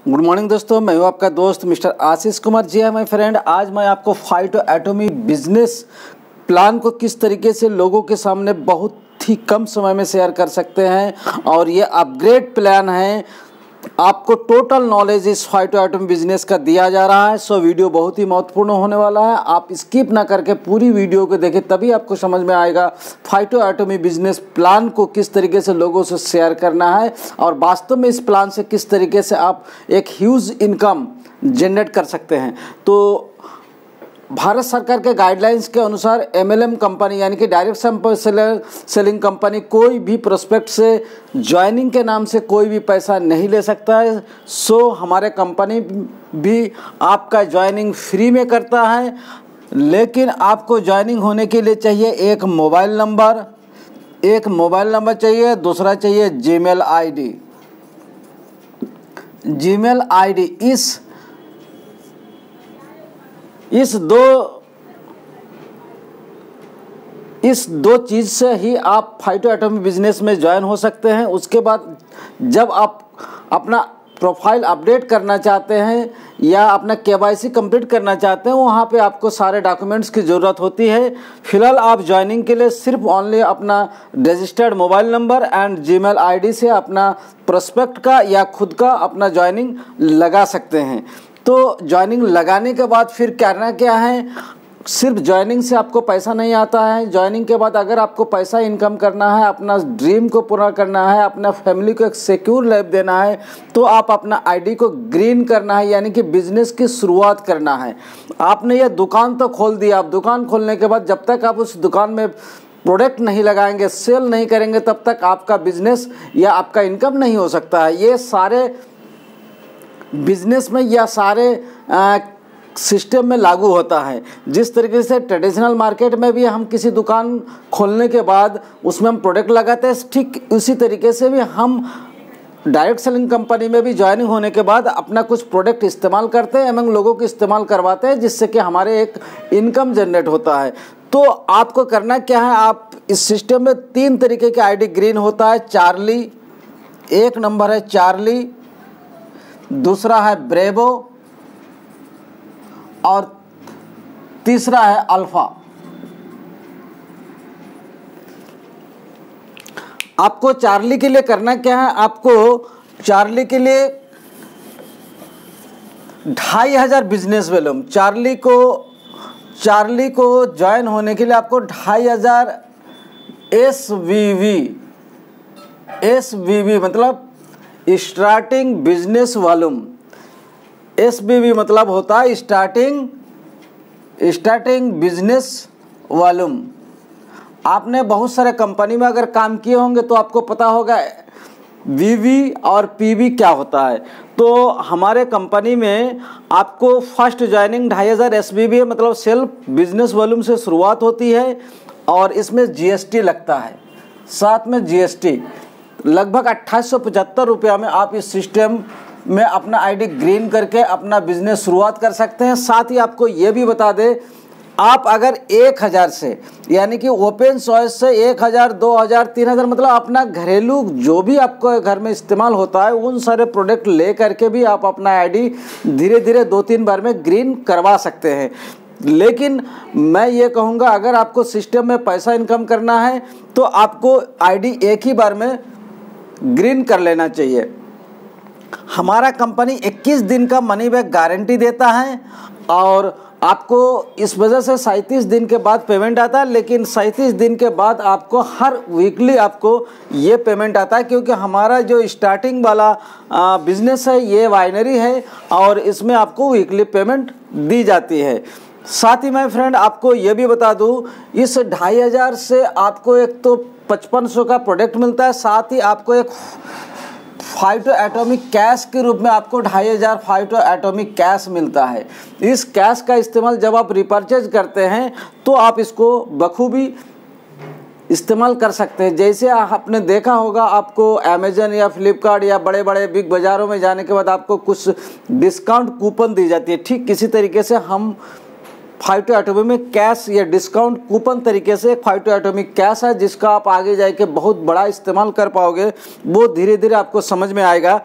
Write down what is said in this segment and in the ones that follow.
Good morning दोस्तों, मैं हूं आपका दोस्त मिस्टर आशीष कुमार। जी है माय फ्रेंड, आज मैं आपको फाइटो एटॉमी बिजनेस प्लान को किस तरीके से लोगों के सामने बहुत ही कम समय में शेयर कर सकते हैं और ये अपग्रेड प्लान है। आपको टोटल नॉलेज इस फाइटो एटॉमी बिजनेस का दिया जा रहा है। सो वीडियो बहुत ही महत्वपूर्ण होने वाला है। आप स्किप ना करके पूरी वीडियो को देखें, तभी आपको समझ में आएगा फाइटो एटॉमी बिजनेस प्लान को किस तरीके से लोगों से शेयर करना है और वास्तव में इस प्लान से किस तरीके से आप एक ह्यूज इनकम जनरेट कर सकते हैं। तो भारत सरकार के गाइडलाइंस के अनुसार एमएलएम कंपनी यानी कि डायरेक्ट सैंपल सेलिंग कंपनी कोई भी प्रोस्पेक्ट से ज्वाइनिंग के नाम से कोई भी पैसा नहीं ले सकता है। सो हमारे कंपनी भी आपका ज्वाइनिंग फ्री में करता है, लेकिन आपको ज्वाइनिंग होने के लिए चाहिए एक मोबाइल नंबर चाहिए, दूसरा चाहिए जीमेल आईडी। इस दो चीज़ से ही आप फाइटो एटॉमी बिजनेस में ज्वाइन हो सकते हैं। उसके बाद जब आप अपना प्रोफाइल अपडेट करना चाहते हैं या अपना केवाईसी कंप्लीट करना चाहते हैं, वहाँ पे आपको सारे डॉक्यूमेंट्स की ज़रूरत होती है। फिलहाल आप ज्वाइनिंग के लिए सिर्फ ओनली अपना registered mobile number and Gmail ID से अपना प्रोस्पेक्ट का या खुद का अपना ज्वाइनिंग लगा सकते हैं। तो ज्वाइनिंग लगाने के बाद फिर करना क्या है, सिर्फ ज्वाइनिंग से आपको पैसा नहीं आता है। ज्वाइनिंग के बाद अगर आपको पैसा इनकम करना है, अपना ड्रीम को पूरा करना है, अपना फैमिली को एक सिक्योर लाइफ देना है, तो आप अपना आईडी को ग्रीन करना है, यानी कि बिजनेस की शुरुआत करना है। आपने ये दुकान तो खोल दिया, आप दुकान खोलने के बाद जब तक आप उस दुकान में प्रोडक्ट नहीं लगाएंगे, सेल नहीं करेंगे, तब तक आपका बिजनेस या आपका इनकम नहीं हो सकता है। ये सारे बिजनेस में या सारे सिस्टम में लागू होता है। जिस तरीके से ट्रेडिशनल मार्केट में भी हम किसी दुकान खोलने के बाद उसमें हम प्रोडक्ट लगाते हैं, ठीक उसी तरीके से भी हम डायरेक्ट सेलिंग कंपनी में भी ज्वाइनिंग होने के बाद अपना कुछ प्रोडक्ट इस्तेमाल करते हैं एवं लोगों को इस्तेमाल करवाते हैं, जिससे कि हमारे एक इनकम जनरेट होता है। तो आपको करना क्या है, आप इस सिस्टम में 3 तरीके के आईडी ग्रीन होता है। चार्ली, एक नंबर है चार्ली, दूसरा है ब्रेवो और तीसरा है अल्फा। आपको चार्ली के लिए करना क्या है, आपको चार्ली के लिए 2500 बिजनेस वॉल्यूम, चार्ली को ज्वाइन होने के लिए आपको 2500 एसवीवी मतलब स्टार्टिंग बिजनेस वॉल्यूम। एसबीवी मतलब होता है स्टार्टिंग बिजनेस वॉल्यूम। आपने बहुत सारे कंपनी में अगर काम किए होंगे तो आपको पता होगा वीवी और पीवी क्या होता है। तो हमारे कंपनी में आपको फर्स्ट ज्वाइनिंग 2500 एसबीवी मतलब सेल्फ बिजनेस वॉल्यूम से शुरुआत होती है और इसमें जीएसटी लगता है, साथ में जीएसटी लगभग 2875 रुपया में आप इस सिस्टम में अपना आईडी ग्रीन करके अपना बिजनेस शुरुआत कर सकते हैं। साथ ही आपको ये भी बता दें, आप अगर 1000 से यानी कि ओपन चॉइस से 1000, 2000, 3000 मतलब अपना घरेलू जो भी आपको घर में इस्तेमाल होता है उन सारे प्रोडक्ट ले करके भी आप अपना आईडी धीरे धीरे 2-3 बार में ग्रीन करवा सकते हैं। लेकिन मैं ये कहूँगा, अगर आपको सिस्टम में पैसा इनकम करना है तो आपको आईडी एक ही बार में ग्रीन कर लेना चाहिए। हमारा कंपनी 21 दिन का मनी बैक गारंटी देता है और आपको इस वजह से 37 दिन के बाद पेमेंट आता है, लेकिन 37 दिन के बाद आपको हर वीकली आपको ये पेमेंट आता है, क्योंकि हमारा जो स्टार्टिंग वाला बिजनेस है ये वाइनरी है और इसमें आपको वीकली पेमेंट दी जाती है। साथ ही मैं फ्रेंड आपको ये भी बता दूं, इस 2500 से आपको एक तो 5500 का प्रोडक्ट मिलता है, साथ ही आपको एक फाइटो एटॉमी कैश के रूप में आपको 2500 फाइटो एटॉमी कैश मिलता है। इस कैश का इस्तेमाल जब आप रिपर्चेज करते हैं तो आप इसको बखूबी इस्तेमाल कर सकते हैं। जैसे आपने देखा होगा, आपको अमेजन या फ्लिपकार्ट या बड़े बड़े बिग बाज़ारों में जाने के बाद आपको कुछ डिस्काउंट कूपन दी जाती है, ठीक किसी तरीके से हम फाइटो एटॉमी में कैश या डिस्काउंट कूपन तरीके से फाइटो एटॉमी कैश है, जिसका आप आगे जाके बहुत बड़ा इस्तेमाल कर पाओगे। वो धीरे धीरे आपको समझ में आएगा।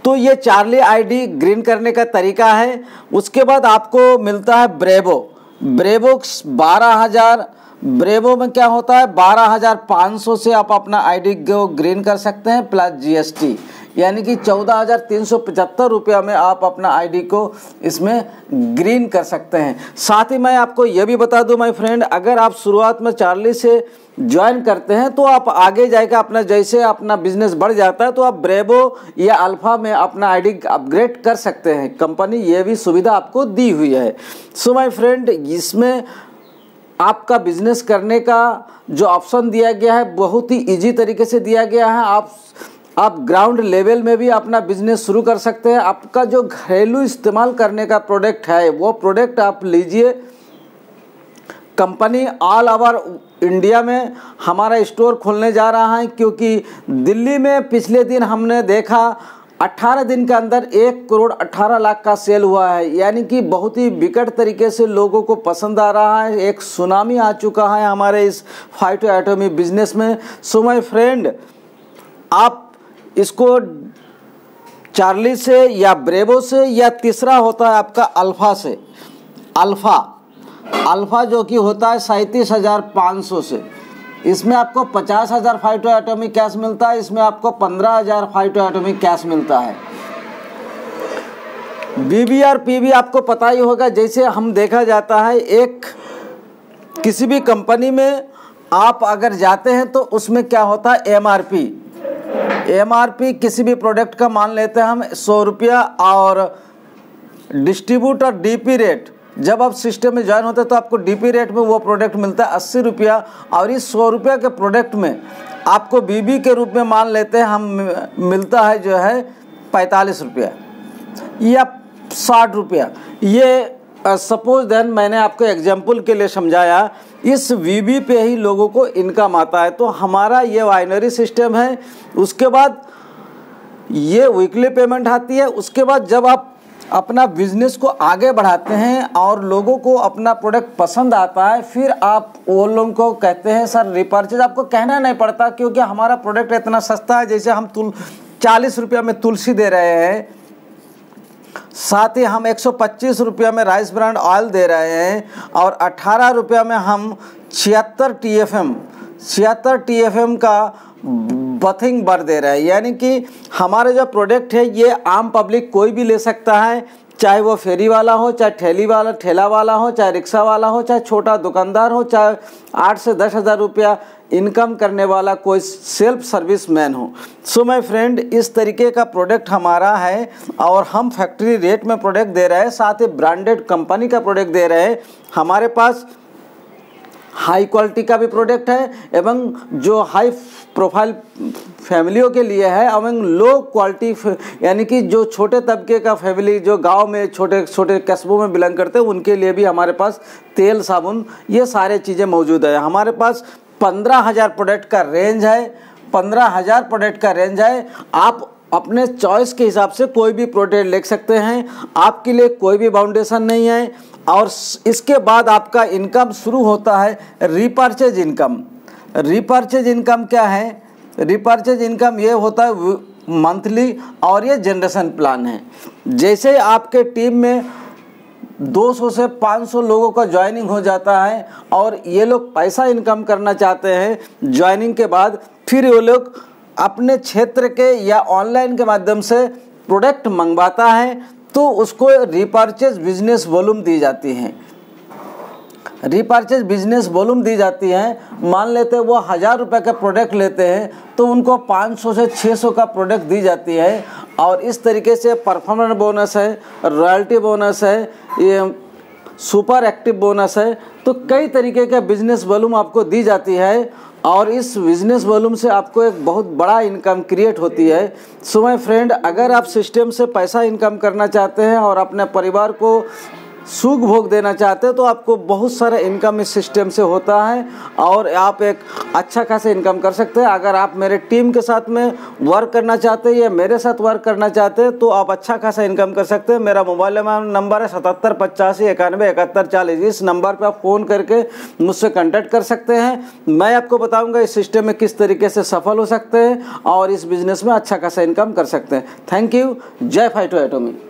तो ये चार्ली आईडी ग्रीन करने का तरीका है। उसके बाद आपको मिलता है ब्रेवो। ब्रेवो 12,000, ब्रेवो में क्या होता है 12,500 से आप अपना आईडी को ग्रीन कर सकते हैं प्लस जीएसटी, यानी कि 14,375 रुपया में आप अपना आईडी को इसमें ग्रीन कर सकते हैं। साथ ही मैं आपको यह भी बता दूं माय फ्रेंड, अगर आप शुरुआत में चार्ली से ज्वाइन करते हैं तो आप आगे जाकर अपना जैसे अपना बिजनेस बढ़ जाता है तो आप ब्रेवो या अल्फा में अपना आईडी अपग्रेड कर सकते हैं। कंपनी ये भी सुविधा आपको दी हुई है। सो माय फ्रेंड, इसमें आपका बिजनेस करने का जो ऑप्शन दिया गया है बहुत ही इजी तरीके से दिया गया है। आप ग्राउंड लेवल में भी अपना बिजनेस शुरू कर सकते हैं। आपका जो घरेलू इस्तेमाल करने का प्रोडक्ट है वो प्रोडक्ट आप लीजिए। कंपनी ऑल ओवर इंडिया में हमारा स्टोर खोलने जा रहा है, क्योंकि दिल्ली में पिछले दिन हमने देखा 18 दिन के अंदर 1,18,00,000 का सेल हुआ है, यानी कि बहुत ही विकट तरीके से लोगों को पसंद आ रहा है। एक सुनामी आ चुका है हमारे इस फाइटो एटमी बिजनेस में। सो माय फ्रेंड, आप इसको चार्ली से या ब्रेवो से या तीसरा होता है आपका अल्फा से। अल्फा जो कि होता है 37,500 से। इसमें आपको 50,000 फाइटो एटॉमिक कैश मिलता है, इसमें आपको 15,000 फाइटो एटॉमिक कैश मिलता है। बीबी और पीबी आपको पता ही होगा, जैसे हम देखा जाता है एक किसी भी कंपनी में आप अगर जाते हैं तो उसमें क्या होता है एमआरपी किसी भी प्रोडक्ट का मान लेते हैं हम 100 रुपया, और डिस्ट्रीब्यूटर डीपी रेट, जब आप सिस्टम में ज्वाइन होते हैं तो आपको डीपी रेट में वो प्रोडक्ट मिलता है 80 रुपया, और इस 100 रुपया के प्रोडक्ट में आपको बीबी के रूप में मान लेते हैं हम मिलता है जो है 45 रुपया या 60 रुपया। ये सपोज देन मैंने आपको एग्जाम्पल के लिए समझाया, इस वीबी पे ही लोगों को इनकम आता है। तो हमारा ये बाइनरी सिस्टम है। उसके बाद ये वीकली पेमेंट आती है। उसके बाद जब आप अपना बिजनेस को आगे बढ़ाते हैं और लोगों को अपना प्रोडक्ट पसंद आता है, फिर आप वो लोगों को कहते हैं सर रिपर्चेज। आपको कहना नहीं पड़ता, क्योंकि हमारा प्रोडक्ट इतना सस्ता है। जैसे हम 40 रुपया में तुलसी दे रहे हैं, साथ ही हम 125 रुपया में राइस ब्रांड ऑयल दे रहे हैं, और 18 रुपया में हम 76 TFM का बथिंग बर दे रहे हैं। यानी कि हमारे जो प्रोडक्ट है ये आम पब्लिक कोई भी ले सकता है, चाहे वो फेरी वाला हो, चाहे ठेला वाला हो, चाहे रिक्शा वाला हो, चाहे छोटा दुकानदार हो, चाहे 8 से 10 हज़ार रुपया इनकम करने वाला कोई सेल्फ सर्विस मैन हो। सो माय फ्रेंड, इस तरीके का प्रोडक्ट हमारा है और हम फैक्ट्री रेट में प्रोडक्ट दे रहे हैं, साथ ही ब्रांडेड कंपनी का प्रोडक्ट दे रहे हैं। हमारे पास हाई क्वालिटी का भी प्रोडक्ट है, एवं जो हाई प्रोफाइल फैमिलियों के लिए है, एवं लो क्वालिटी यानी कि जो छोटे तबके का फैमिली जो गांव में छोटे छोटे कस्बों में बिलोंग करते हैं उनके लिए भी हमारे पास तेल साबुन ये सारे चीज़ें मौजूद है। हमारे पास 15,000 प्रोडक्ट का रेंज है। 15,000 प्रोडक्ट का रेंज है। आप अपने चॉइस के हिसाब से कोई भी प्रोडक्ट ले सकते हैं, आपके लिए कोई भी बाउंडेशन नहीं है। और इसके बाद आपका इनकम शुरू होता है रीपर्चेज इनकम। रीपर्चेज इनकम क्या है? रीपर्चेज इनकम ये होता है मंथली, और ये जनरेशन प्लान है। जैसे आपके टीम में 200 से 500 लोगों का ज्वाइनिंग हो जाता है और ये लोग पैसा इनकम करना चाहते हैं ज्वाइनिंग के बाद, फिर वो लोग अपने क्षेत्र के या ऑनलाइन के माध्यम से प्रोडक्ट मंगवाता है, तो उसको रीपर्चेज बिजनेस वॉल्यूम दी जाती है। रीपर्चेज बिजनेस वॉल्यूम दी जाती है। मान लेते हैं वो 1,000 रुपये का प्रोडक्ट लेते हैं तो उनको 500 से 600 का प्रोडक्ट दी जाती है। और इस तरीके से परफॉर्मेंस बोनस है, रॉयल्टी बोनस है, ये सुपर एक्टिव बोनस है। तो कई तरीके का बिजनेस वॉल्यूम आपको दी जाती है, और इस बिजनेस वॉल्यूम से आपको एक बहुत बड़ा इनकम क्रिएट होती है। सो माय फ्रेंड, अगर आप सिस्टम से पैसा इनकम करना चाहते हैं और अपने परिवार को सुख भोग देना चाहते हैं तो आपको बहुत सारा इनकम इस सिस्टम से होता है और आप एक अच्छा खासा इनकम कर सकते हैं। अगर आप मेरे टीम के साथ में वर्क करना चाहते हैं या मेरे साथ वर्क करना चाहते हैं तो आप अच्छा खासा इनकम कर सकते हैं। मेरा मोबाइल नंबर है 7785917140। इस नंबर पर आप फ़ोन करके मुझसे कॉन्टैक्ट कर सकते हैं। मैं आपको बताऊंगा इस सिस्टम में किस तरीके से सफल हो सकते हैं और इस बिज़नेस में अच्छा खासा इनकम कर सकते हैं। Thank you. जय फाइटो एटॉमी।